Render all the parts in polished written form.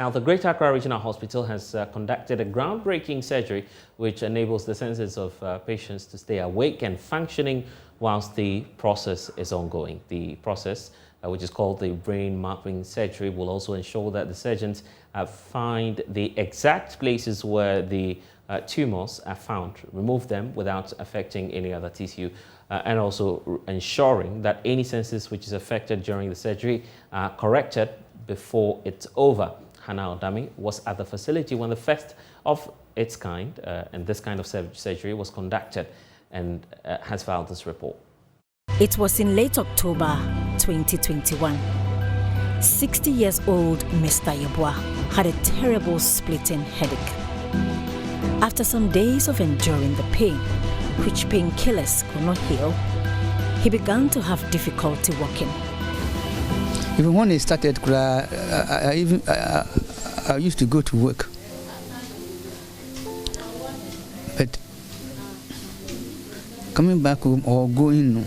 Now, the Greater Accra Regional Hospital has conducted a groundbreaking surgery which enables the senses of patients to stay awake and functioning whilst the process is ongoing. The process, which is called the brain mapping surgery, will also ensure that the surgeons find the exact places where the tumors are found, remove them without affecting any other tissue, and also ensuring that any senses which is affected during the surgery are corrected before it's over. Hannah Odami was at the facility when the first of its kind and this kind of surgery was conducted and has filed this report. It was in late October 2021. 60 years old Mr. Yeboah had a terrible splitting headache. After some days of enduring the pain, which painkillers could not heal, he began to have difficulty walking. Even when it started, I used to go to work. But coming back home or going,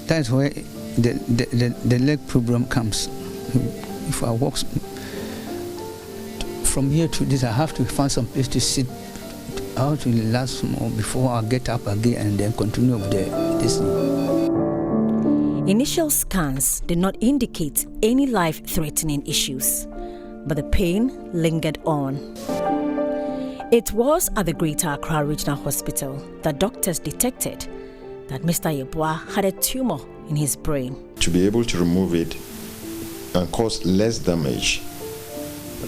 that's where the leg problem comes. If I walk from here to this, I have to find some place to sit. I have to relax more before I get up again and then continue with this. Initial scans did not indicate any life-threatening issues, but the pain lingered on. It was at the Greater Accra Regional Hospital that doctors detected that Mr. Yeboah had a tumor in his brain. To be able to remove it and cause less damage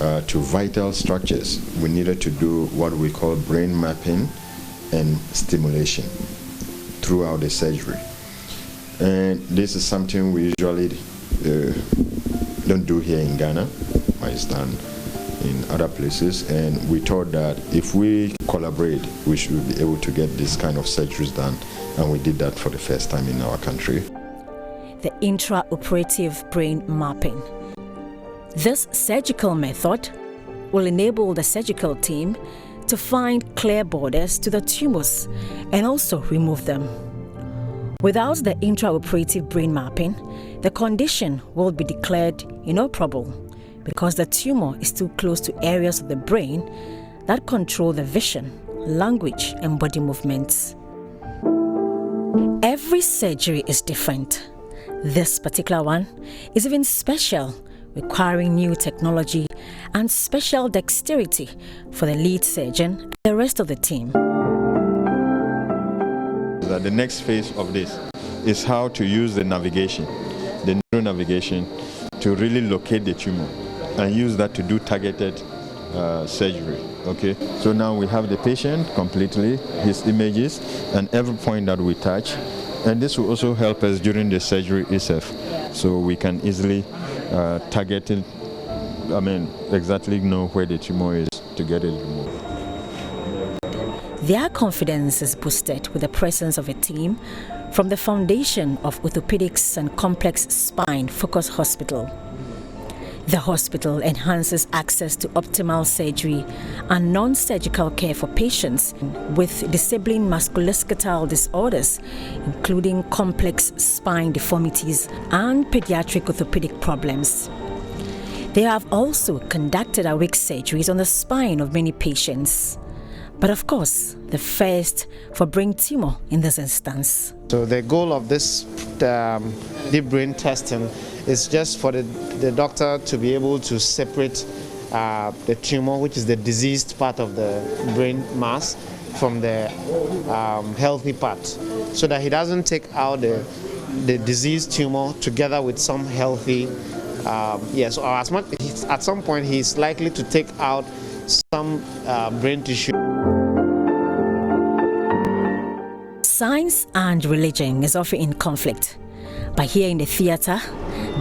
to vital structures, we needed to do what we call brain mapping and stimulation throughout the surgery. And this is something we usually don't do here in Ghana. It's done in other places, and we thought that if we collaborate, we should be able to get this kind of surgeries done, and we did that for the first time in our country. The intraoperative brain mapping. This surgical method will enable the surgical team to find clear borders to the tumors and also remove them. Without the intraoperative brain mapping, the condition will be declared inoperable because the tumor is too close to areas of the brain that control the vision, language, and body movements. Every surgery is different. This particular one is even special, requiring new technology and special dexterity for the lead surgeon and the rest of the team. The next phase of this is how to use the navigation, the neural navigation, to really locate the tumor and use that to do targeted surgery. Okay, so now we have the patient completely, his images, and every point that we touch, and this will also help us during the surgery itself, so we can easily target it. Exactly know where the tumor is to get it removed. Their confidence is boosted with the presence of a team from the Foundation of Orthopedics and Complex Spine Focus Hospital. The hospital enhances access to optimal surgery and non-surgical care for patients with disabling musculoskeletal disorders, including complex spine deformities and pediatric orthopedic problems. They have also conducted awake surgeries on the spine of many patients. But of course, the first for brain tumor in this instance. So the goal of this deep brain testing is just for the doctor to be able to separate the tumor, which is the diseased part of the brain mass, from the healthy part, so that he doesn't take out the diseased tumor together with some healthy, so at some point he's likely to take out some brain tissue. Science and religion is often in conflict, but here in the theatre,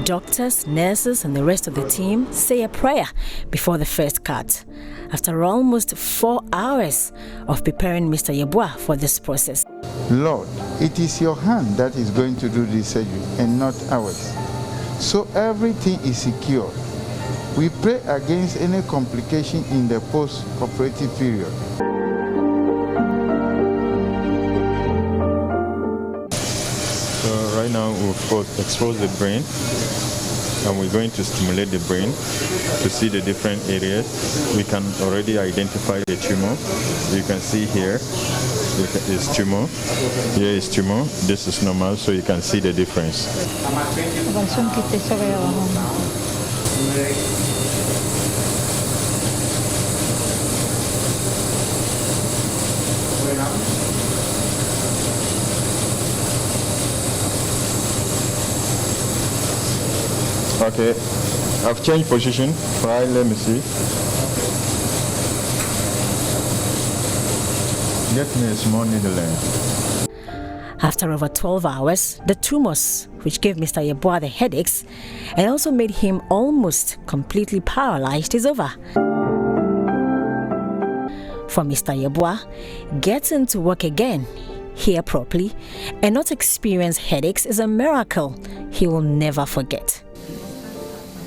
doctors, nurses, and the rest of the team say a prayer before the first cut, after almost 4 hours of preparing Mr. Yeboah for this process. Lord, it is your hand that is going to do this surgery and not ours. So everything is secure. We pray against any complication in the post-operative period. So right now we've exposed the brain and we're going to stimulate the brain to see the different areas. We can already identify the tumor. You can see here is tumor, here is tumor, this is normal, so you can see the difference. Okay, I've changed position. Right, let me see. Get me a small needle. After over 12 hours, the tumors, which gave Mr. Yeboah the headaches and also made him almost completely paralyzed, is over. For Mr. Yeboah, getting to work again, hear properly, and not experience headaches is a miracle he will never forget.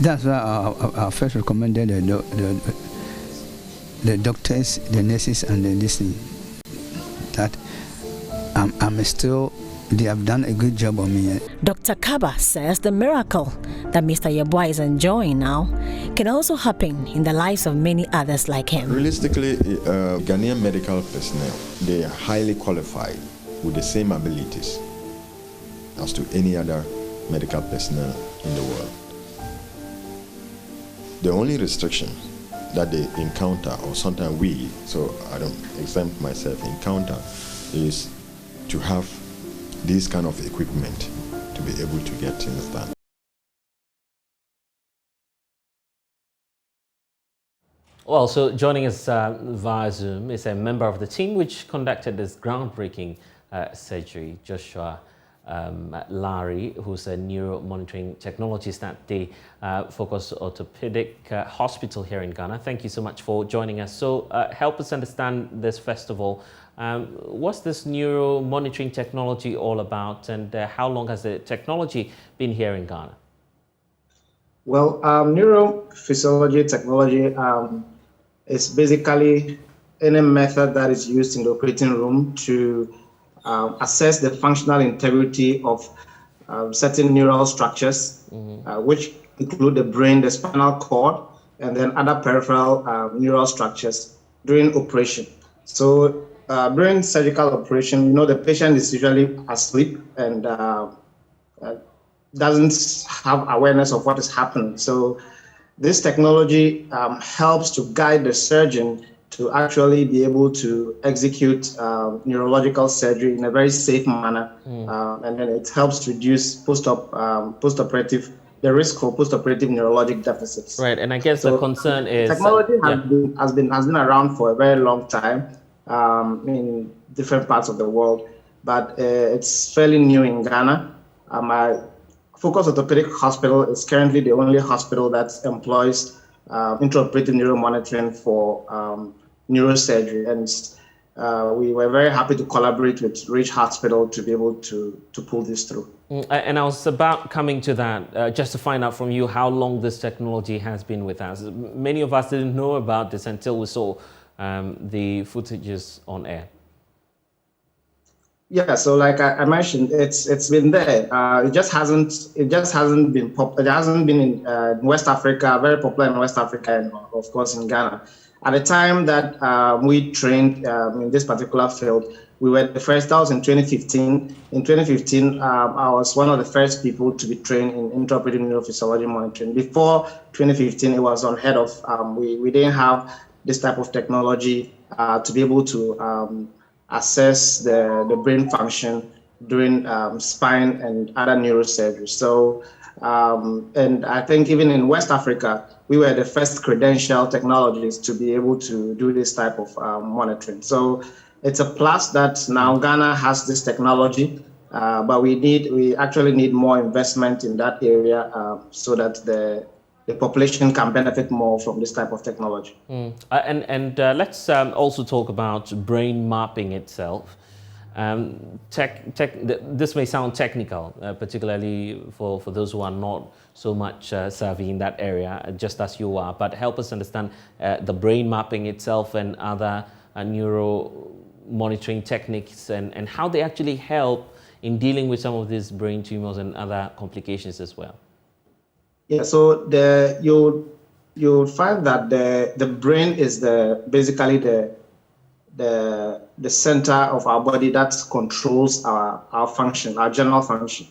That's why I first recommended the doctors, the nurses, and the listening that I'm still, they have done a good job on me. Dr. Kaba says the miracle that Mr. Yeboah is enjoying now can also happen in the lives of many others like him. Realistically, Ghanaian medical personnel, they are highly qualified with the same abilities as to any other medical personnel in the world. The only restriction that they encounter, or sometimes we, so I don't exempt myself, encounter, is to have this kind of equipment to be able to get things done. Well, so joining us via Zoom is a member of the team which conducted this groundbreaking surgery, Joshua Larry, who's a neuro-monitoring technologist at the Focus Orthopedic Hospital here in Ghana. Thank you so much for joining us. So help us understand this festival. What's this neuro-monitoring technology all about, and how long has the technology been here in Ghana? Well, neurophysiology technology is basically any method that is used in the operating room to assess the functional integrity of certain neural structures, which include the brain, the spinal cord, and then other peripheral neural structures during operation. So during surgical operation, the patient is usually asleep and doesn't have awareness of what is happening. So this technology helps to guide the surgeon to actually be able to execute neurological surgery in a very safe manner. And then it helps reduce post-operative, the risk for post-operative neurologic deficits. Right, and I guess the concern is... Technology has been around for a very long time in different parts of the world, but it's fairly new in Ghana. Focus Orthopedic Hospital is currently the only hospital that employs intraoperative neuromonitoring for neurosurgery, and we were very happy to collaborate with Rich Hospital to be able to pull this through. And I was about coming to that, just to find out from you how long this technology has been with us. Many of us didn't know about this until we saw the footages on air. Yeah, so like I mentioned, it's been there. It just hasn't been popular. It hasn't been in West Africa, very popular in West Africa, and of course in Ghana. At the time that we trained in this particular field, we were the first. That was in 2015. In 2015, I was one of the first people to be trained in intraoperative neurophysiology monitoring. Before 2015, it was unheard of. We didn't have this type of technology to be able to assess the brain function during spine and other neurosurgery. So, and I think even in West Africa, we were the first credential technologists to be able to do this type of monitoring. So it's a plus that now Ghana has this technology, but we actually need more investment in that area so that the population can benefit more from this type of technology. Let's also talk about brain mapping itself. This may sound technical, particularly for those who are not so much savvy in that area, just as you are, but help us understand the brain mapping itself and other neuro monitoring techniques and how they actually help in dealing with some of these brain tumors and other complications as well. Yeah, so you'll find that the brain is basically the center of our body that controls our function, our general function,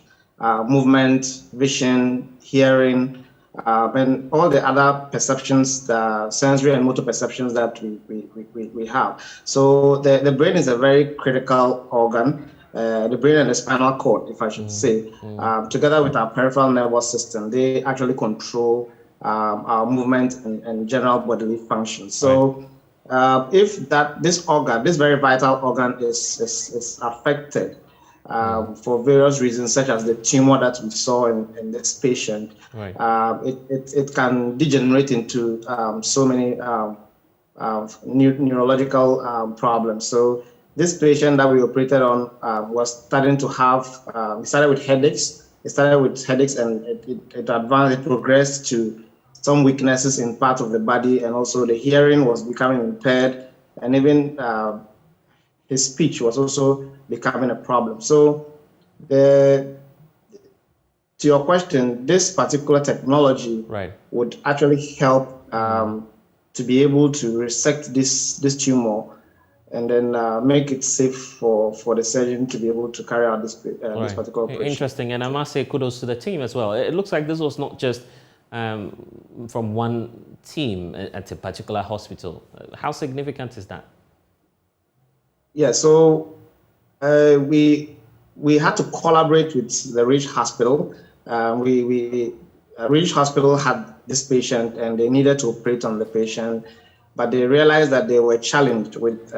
movement, vision, hearing, and all the other perceptions, the sensory and motor perceptions that we have. So the brain is a very critical organ. The brain and the spinal cord, if I should say, together with our peripheral nervous system, they actually control our movement and general bodily function. So if this very vital organ is affected for various reasons, such as the tumor that we saw in this patient, it can degenerate into so many neurological problems. So this patient that we operated on was starting to have, he started with headaches. And it advanced, it progressed to some weaknesses in parts of the body, and also the hearing was becoming impaired, and even his speech was also becoming a problem. So to your question, this particular technology would actually help to be able to resect this tumor and then make it safe for the surgeon to be able to carry out this particular operation. Interesting, and I must say kudos to the team as well. It looks like this was not just from one team at a particular hospital. How significant is that? Yeah, so we had to collaborate with the Ridge Hospital. Ridge Hospital had this patient and they needed to operate on the patient, but they realized that they were challenged with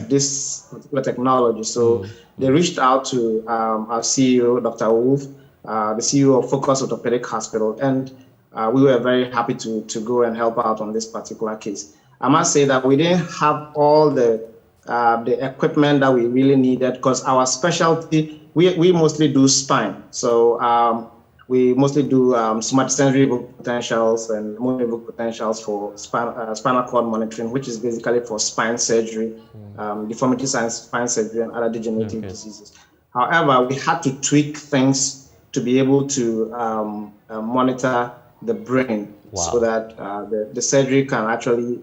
this particular technology. So they reached out to our CEO, Dr. Wolf, the CEO of Focus Orthopedic Hospital, and we were very happy to go and help out on this particular case. I must say that we didn't have all the equipment that we really needed, because our specialty, we mostly do spine. So we mostly do somatosensory evoked potentials and motor evoked potentials for spinal cord monitoring, which is basically for spine surgery, deformity spine surgery, and other degenerative diseases. However, we had to tweak things to be able to monitor the brain so that the surgery can actually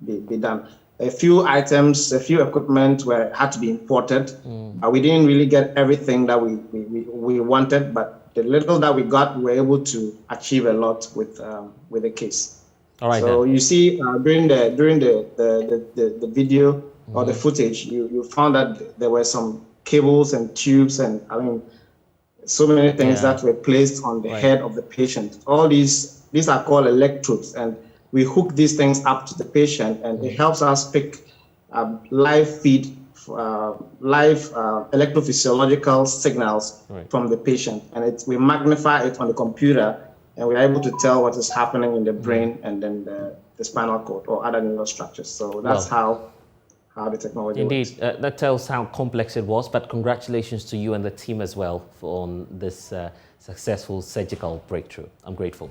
be done. A few items, a few equipment had to be imported. We didn't really get everything that we wanted, but the little that we got, we were able to achieve a lot with the case. All right. So you see, during the video or the footage, you found that there were some cables and tubes, and I mean, so many things that were placed on the head of the patient. All these are called electrodes, and we hook these things up to the patient, and it helps us pick live feed, live electrophysiological signals from the patient, and we magnify it on the computer, and we're able to tell what is happening in the brain and then the spinal cord or other neural structures. So that's how the technology works. Indeed, that tells how complex it was, but congratulations to you and the team as well on this successful surgical breakthrough. I'm grateful.